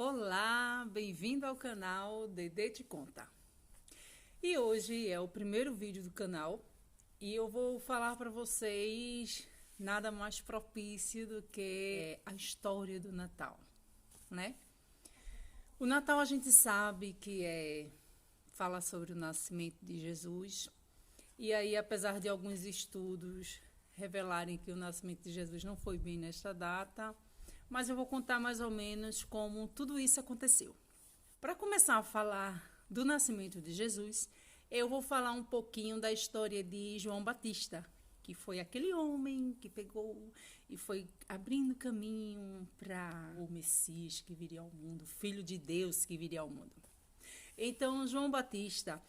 Olá, bem-vindo ao canal Dedê Te Conta. E hoje é o primeiro vídeo do canal e eu vou falar para vocês nada mais propício do que a história do Natal, né? O Natal a gente sabe que fala sobre o nascimento de Jesus. E aí, apesar de alguns estudos revelarem que o nascimento de Jesus não foi bem nesta data, mas eu vou contar mais ou menos como tudo isso aconteceu. Para começar a falar do nascimento de Jesus, eu vou falar um pouquinho da história de João Batista, que foi aquele homem que pegou e foi abrindo caminho para o Messias que viria ao mundo, o Filho de Deus que viria ao mundo. Então, João Batista,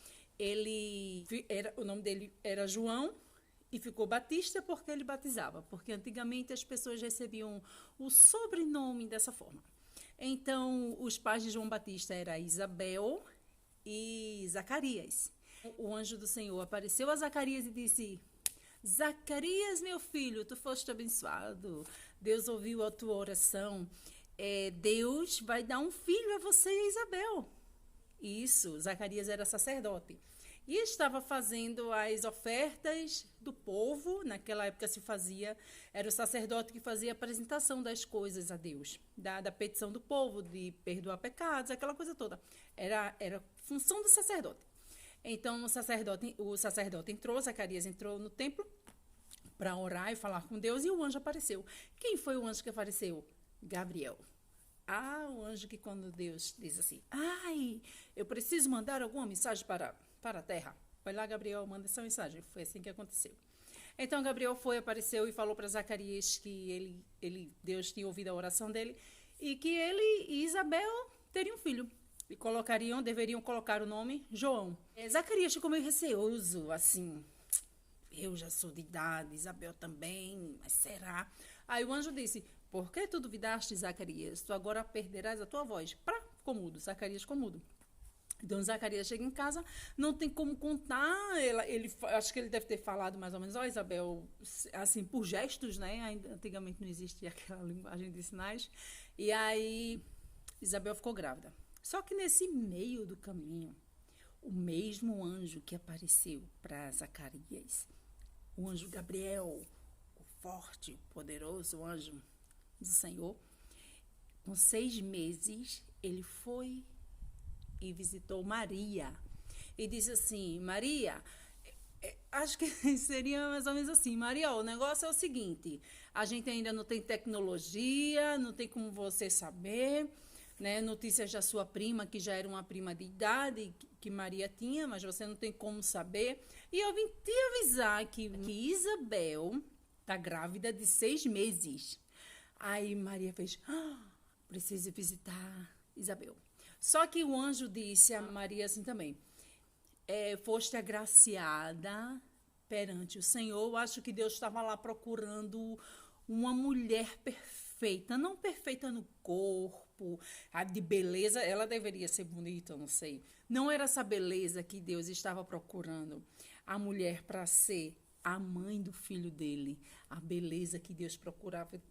o nome dele era João, e ficou Batista porque ele batizava, porque antigamente as pessoas recebiam o sobrenome dessa forma. Então, os pais de João Batista eram Isabel e Zacarias. O anjo do Senhor apareceu a Zacarias e disse: Zacarias, meu filho, tu foste abençoado, Deus ouviu a tua oração, Deus vai dar um filho a você e a Isabel. Isso, Zacarias era sacerdote. E estava fazendo as ofertas do povo, naquela época era o sacerdote que fazia a apresentação das coisas a Deus, da petição do povo, de perdoar pecados, aquela coisa toda. Era função do sacerdote. Então, o sacerdote entrou, Zacarias entrou no templo para orar e falar com Deus, e o anjo apareceu. Quem foi o anjo que apareceu? Gabriel. O anjo que quando Deus diz assim, eu preciso mandar alguma mensagem para a terra. Vai lá, Gabriel, manda essa mensagem. Foi assim que aconteceu. Então, Gabriel apareceu e falou para Zacarias que Deus tinha ouvido a oração dele e que ele e Isabel teriam um filho. E deveriam colocar o nome João. Zacarias ficou meio receoso, assim, eu já sou de idade, Isabel também, mas será? Aí o anjo disse, por que tu duvidaste, Zacarias? Tu agora perderás a tua voz. Ficou mudo, Zacarias ficou mudo. Então, Zacarias chega em casa, não tem como contar, acho que ele deve ter falado mais ou menos, Isabel, assim, por gestos, né? Antigamente não existia aquela linguagem de sinais. E aí, Isabel ficou grávida. Só que nesse meio do caminho, o mesmo anjo que apareceu para Zacarias, o anjo Gabriel, o forte, o poderoso anjo do Senhor, com 6 meses, ele foi e visitou Maria. E disse assim, Maria, acho que seria mais ou menos assim, Maria, o negócio é o seguinte, a gente ainda não tem tecnologia, não tem como você saber, né, notícias da sua prima, que já era uma prima de idade, que Maria tinha, mas você não tem como saber. E eu vim te avisar que Isabel está grávida de 6 meses. Aí Maria fez, preciso visitar Isabel. Só que o anjo disse a Maria assim também, foste agraciada perante o Senhor. Eu acho que Deus estava lá procurando uma mulher perfeita, não perfeita no corpo, de beleza, ela deveria ser bonita, eu não sei. Não era essa beleza que Deus estava procurando, a mulher para ser a mãe do filho dele. A beleza que Deus procurava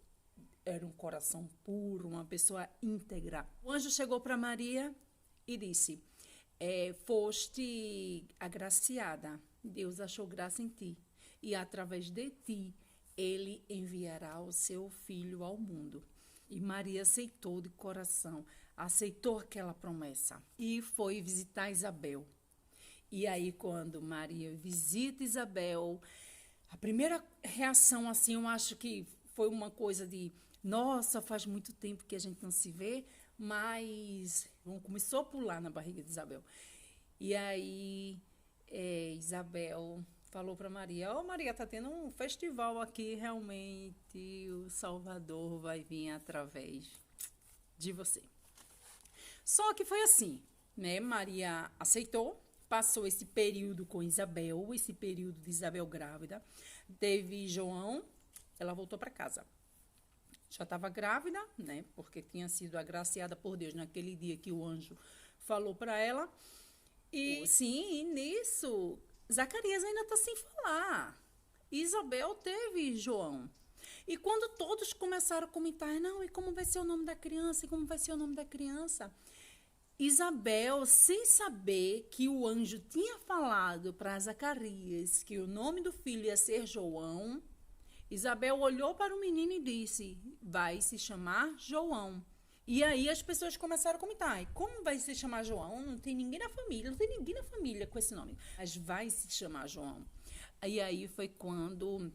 era um coração puro, uma pessoa íntegra. O anjo chegou para Maria e disse, foste agraciada, Deus achou graça em ti, e através de ti, ele enviará o seu filho ao mundo. E Maria aceitou de coração, aceitou aquela promessa e foi visitar Isabel. E aí, quando Maria visita Isabel, a primeira reação, assim, eu acho que foi uma coisa de, nossa, faz muito tempo que a gente não se vê, mas começou a pular na barriga de Isabel. E aí, Isabel falou para Maria, Maria, está tendo um festival aqui, realmente o Salvador vai vir através de você. Só que foi assim, né? Maria aceitou, passou esse período com Isabel, esse período de Isabel grávida, teve João, ela voltou para casa. Já estava grávida, né? Porque tinha sido agraciada por Deus naquele dia que o anjo falou para ela. E nisso, Zacarias ainda está sem falar. Isabel teve João. E quando todos começaram a comentar, não, e como vai ser o nome da criança? E como vai ser o nome da criança? Isabel, sem saber que o anjo tinha falado para Zacarias que o nome do filho ia ser João, Isabel olhou para o menino e disse, vai se chamar João. E aí as pessoas começaram a comentar, como vai se chamar João? Não tem ninguém na família, não tem ninguém na família com esse nome. Mas vai se chamar João. E aí foi quando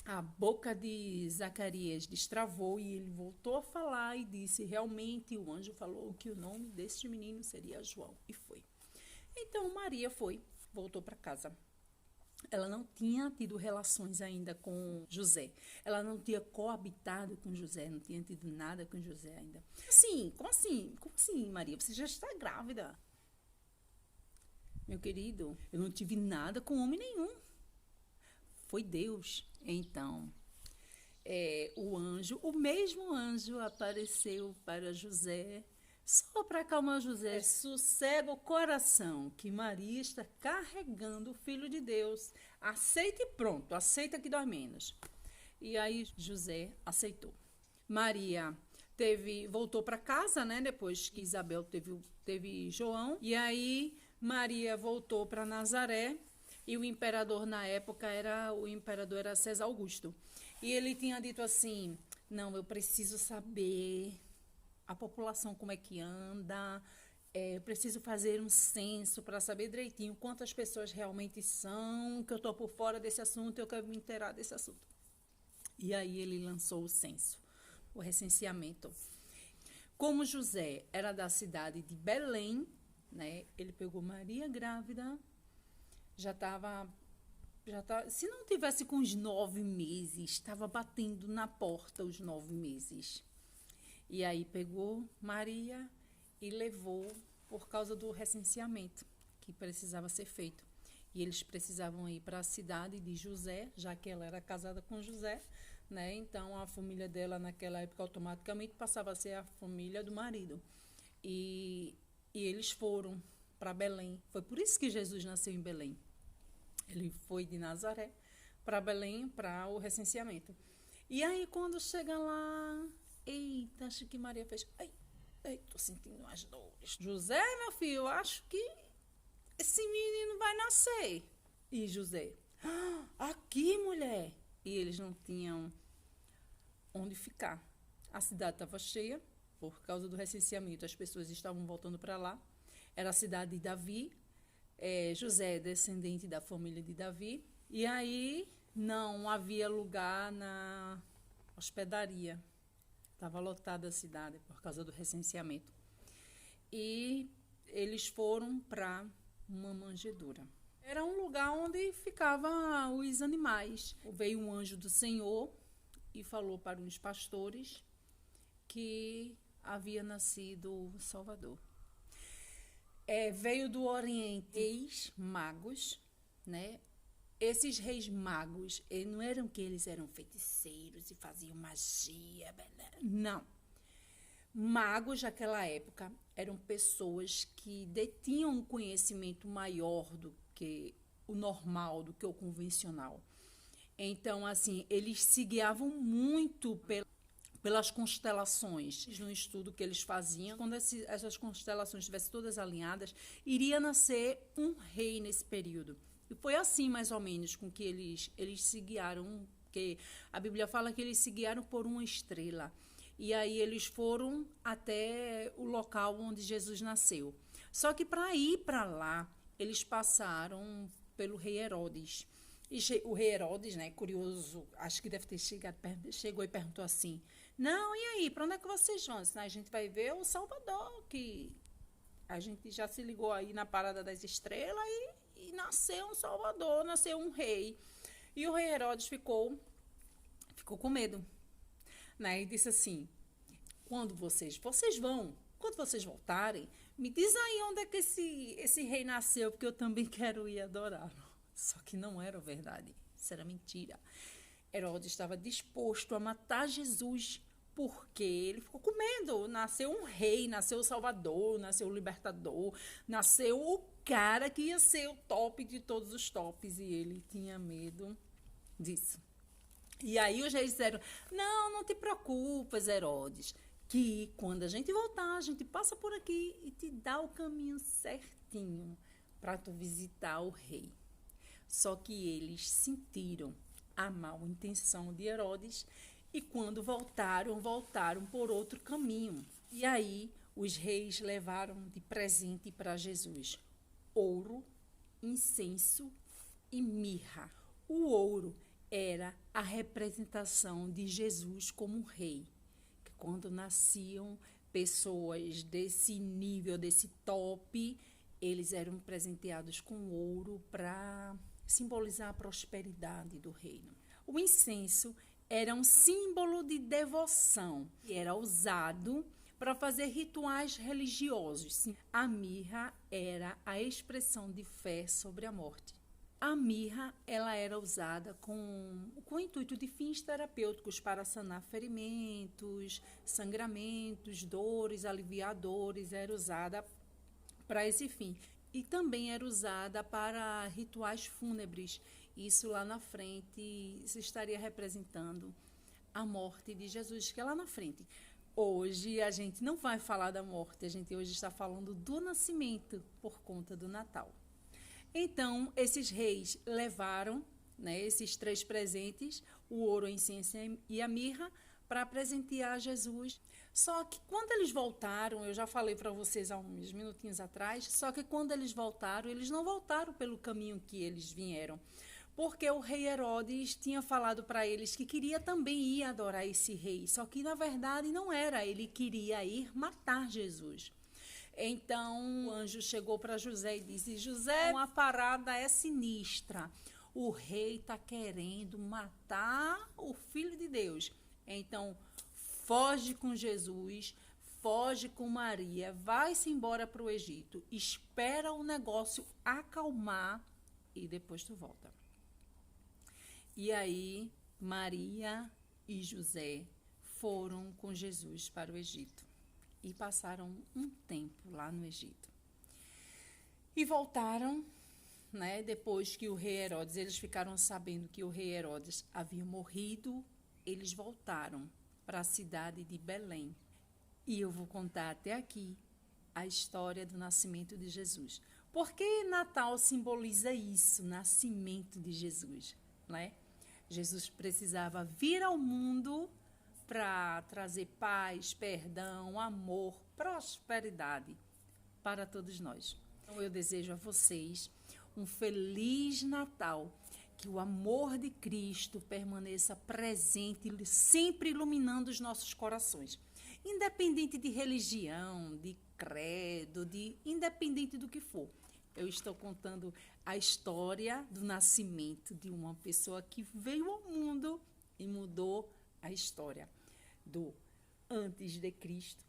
a boca de Zacarias destravou e ele voltou a falar e disse, realmente o anjo falou que o nome deste menino seria João. E foi. Então Maria voltou para casa. Ela não tinha tido relações ainda com José. Ela não tinha coabitado com José, não tinha tido nada com José ainda. Assim, como assim? Como assim, Maria? Você já está grávida. Meu querido, eu não tive nada com homem nenhum. Foi Deus. Então, o mesmo anjo apareceu para José, só para acalmar José. Sossega o coração, que Maria está carregando o Filho de Deus. Aceita e pronto, aceita que dói menos. E aí José aceitou. Maria voltou para casa, né? Depois que Isabel teve João. E aí Maria voltou para Nazaré. E o imperador na época era César Augusto. E ele tinha dito assim, não, eu preciso saber a população como é que anda, eu preciso fazer um censo para saber direitinho quantas pessoas realmente são, que eu estou por fora desse assunto, eu quero me inteirar desse assunto. E aí ele lançou o censo, o recenseamento. Como José era da cidade de Belém, né, ele pegou Maria grávida, já estava, se não tivesse com os 9 meses, estava batendo na porta os 9 meses. E aí pegou Maria e levou por causa do recenseamento que precisava ser feito. E eles precisavam ir para a cidade de José, já que ela era casada com José, né? Então a família dela naquela época automaticamente passava a ser a família do marido. E eles foram para Belém. Foi por isso que Jesus nasceu em Belém. Ele foi de Nazaré para Belém para o recenseamento. E aí, quando chega lá, eita, acho que Maria fez. Ai, tô sentindo umas dores. José, meu filho, acho que esse menino vai nascer. E José, aqui, mulher. E eles não tinham onde ficar. A cidade estava cheia por causa do recenseamento. As pessoas estavam voltando para lá. Era a cidade de Davi. José é descendente da família de Davi. E aí não havia lugar na hospedaria. Estava lotada a cidade por causa do recenseamento. E eles foram para uma manjedoura. Era um lugar onde ficavam os animais. Veio um anjo do Senhor e falou para os pastores que havia nascido o Salvador. Veio do Oriente ex-magos, né? Esses reis magos, não eram que eles eram feiticeiros e faziam magia, não. Magos naquela época eram pessoas que detinham um conhecimento maior do que o normal, do que o convencional. Então, assim, eles se guiavam muito pelas constelações, no estudo que eles faziam. Quando essas constelações estivessem todas alinhadas, iria nascer um rei nesse período. E foi assim, mais ou menos, com que eles se guiaram, porque a Bíblia fala que eles se guiaram por uma estrela. E aí eles foram até o local onde Jesus nasceu. Só que para ir para lá, eles passaram pelo rei Herodes. E o rei Herodes, né, curioso, acho que deve ter chegou e perguntou assim, não, e aí, para onde é que vocês vão? A gente vai ver o Salvador, que a gente já se ligou aí na parada das estrelas e nasceu um Salvador, nasceu um rei. E o rei Herodes ficou com medo, né, e disse assim, quando vocês voltarem, me diz aí onde é que esse rei nasceu, porque eu também quero ir adorá-lo. Só que não era verdade, isso era mentira. Herodes estava disposto a matar Jesus, porque ele ficou com medo. Nasceu um rei, nasceu o Salvador, nasceu o Libertador, nasceu o cara que ia ser o top de todos os tops, e ele tinha medo disso. E aí os reis disseram, não te preocupes, Herodes, que quando a gente voltar, a gente passa por aqui e te dá o caminho certinho para tu visitar o rei. Só que eles sentiram a mal intenção de Herodes e quando voltaram por outro caminho. E aí os reis levaram de presente para Jesus ouro, incenso e mirra. O ouro era a representação de Jesus como rei. Que quando nasciam pessoas desse nível, desse top, eles eram presenteados com ouro para simbolizar a prosperidade do reino. O incenso era um símbolo de devoção e era usado para fazer rituais religiosos. A mirra era a expressão de fé sobre a morte. A mirra ela era usada com o intuito de fins terapêuticos para sanar ferimentos, sangramentos, dores, aliviar dores. Era usada para esse fim. E também era usada para rituais fúnebres. Isso lá na frente se estaria representando a morte de Jesus, que é lá na frente. Hoje a gente não vai falar da morte, a gente hoje está falando do nascimento por conta do Natal. Então, esses reis levaram, né, esses 3 presentes, o ouro, o incenso e a mirra, para presentear Jesus. Só que quando eles voltaram, eu já falei para vocês há uns minutinhos atrás, só que quando eles voltaram, eles não voltaram pelo caminho que eles vieram. Porque o rei Herodes tinha falado para eles que queria também ir adorar esse rei. Só que, na verdade, não era. Ele queria ir matar Jesus. Então, o anjo chegou para José e disse, José, uma parada é sinistra. O rei está querendo matar o Filho de Deus. Então, foge com Jesus, foge com Maria, vai-se embora para o Egito, espera o negócio acalmar e depois tu volta. E aí, Maria e José foram com Jesus para o Egito e passaram um tempo lá no Egito. E voltaram, né, depois que o rei Herodes, eles ficaram sabendo que o rei Herodes havia morrido, eles voltaram para a cidade de Belém. E eu vou contar até aqui a história do nascimento de Jesus. Porque Natal simboliza isso, nascimento de Jesus, né? Jesus precisava vir ao mundo para trazer paz, perdão, amor, prosperidade para todos nós. Então eu desejo a vocês um feliz Natal, que o amor de Cristo permaneça presente, sempre iluminando os nossos corações. Independente de religião, de credo, independente do que for. Eu estou contando a história do nascimento de uma pessoa que veio ao mundo e mudou a história do antes de Cristo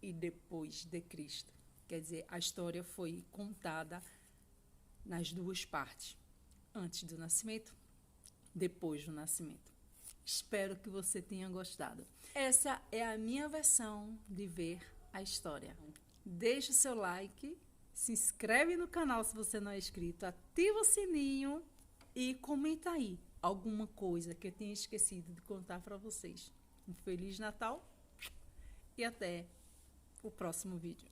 e depois de Cristo. Quer dizer, a história foi contada nas 2 partes. Antes do nascimento, depois do nascimento. Espero que você tenha gostado. Essa é a minha versão de ver a história. Deixa o seu like, se inscreve no canal se você não é inscrito, ativa o sininho e comenta aí alguma coisa que eu tenha esquecido de contar para vocês. Um Feliz Natal e até o próximo vídeo.